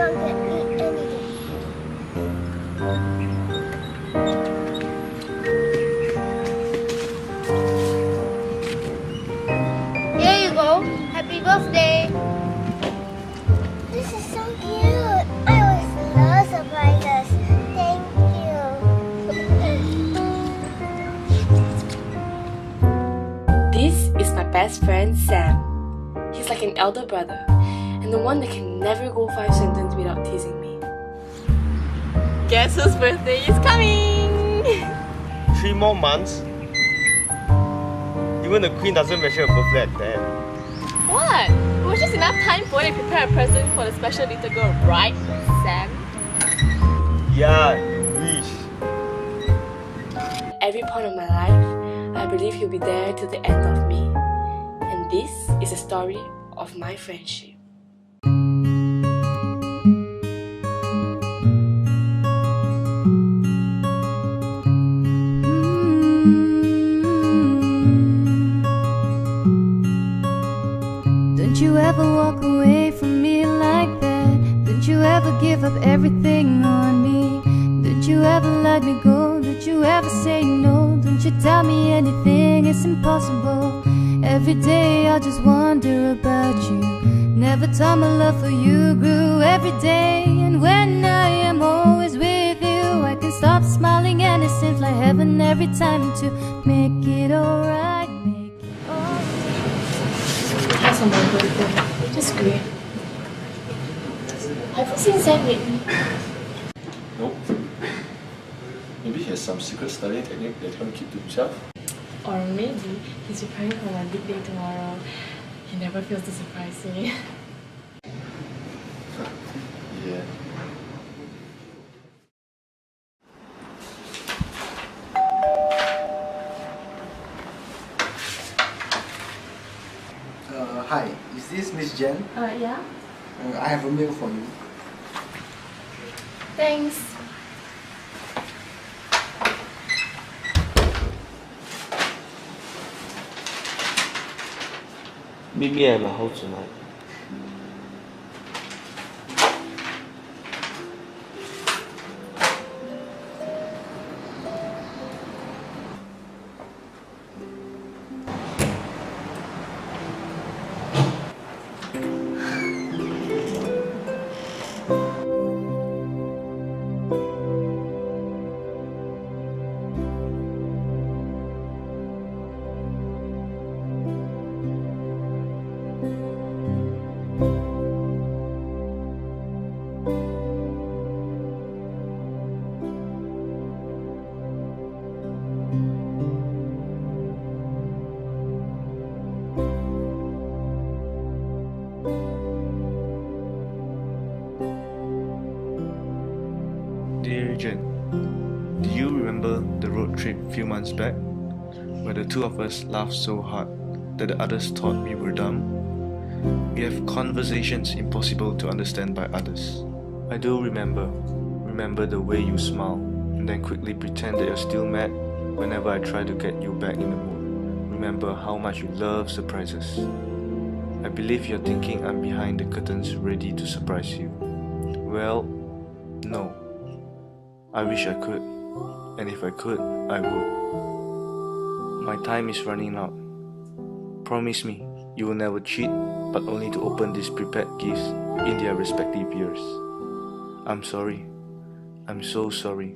not get me anything. Here you go. Happy birthday. This is so cute. I always love surprises. Thank you. This is my best friend Sam. He's like an elder brother, and the one that can never go 5 sentences without teasing me. Guess whose birthday is coming? 3 more months? Even the Queen doesn't mention a birthday like that. What? It was just enough time for you to prepare a present for the special little girl, right, Sam? Yeah, you wish. Every point of my life, I believe he'll be there till the end of me. And this is a story of my friendship. Don't you ever walk away from me like that. Don't you ever give up everything on me. Don't you ever let me go. Don't you ever say no. Don't you tell me anything, it's impossible. Every day I just wonder about you. Never thought my love for you grew every day. And when I am always with you, I can stop smiling and it seems like heaven every time to make it alright. How's on my birthday? Just great. Have you seen Sam lately? Nope. Maybe he has some secret study technique that he wants to keep to himself. Or maybe he's preparing for my big day tomorrow. He never fails to surprise me. Yeah. Hi, is this Miss Jen? Yeah? I have a mail for you. Thanks. Meet me at my house tonight. Dear Jen, do you remember the road trip a few months back, where the two of us laughed so hard that the others thought we were dumb? We have conversations impossible to understand by others. I do remember the way you smile, and then quickly pretend that you're still mad whenever I try to get you back in the mood. Remember how much you love surprises. I believe you're thinking I'm behind the curtains ready to surprise you. Well, no. I wish I could, and if I could, I would. My time is running out. Promise me you will never cheat, but only to open these prepared gifts in their respective years. I'm sorry. I'm so sorry.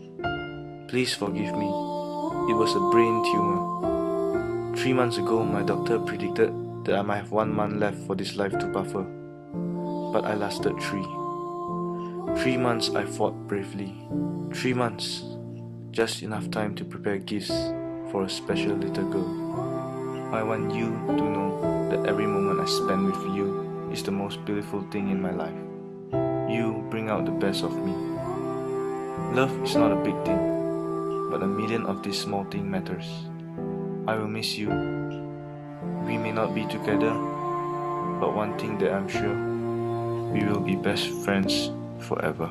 Please forgive me. It was a brain tumor. 3 months ago, my doctor predicted that I might have 1 month left for this life to buffer. But I lasted 3. 3 months I fought bravely. 3 months. Just enough time to prepare gifts for a special little girl. I want you to know that every moment I spend with you is the most beautiful thing in my life. You bring out the best of me. Love is not a big thing, but a million of these small things matters. I will miss you. We may not be together, but one thing that I'm sure, we will be best friends forever.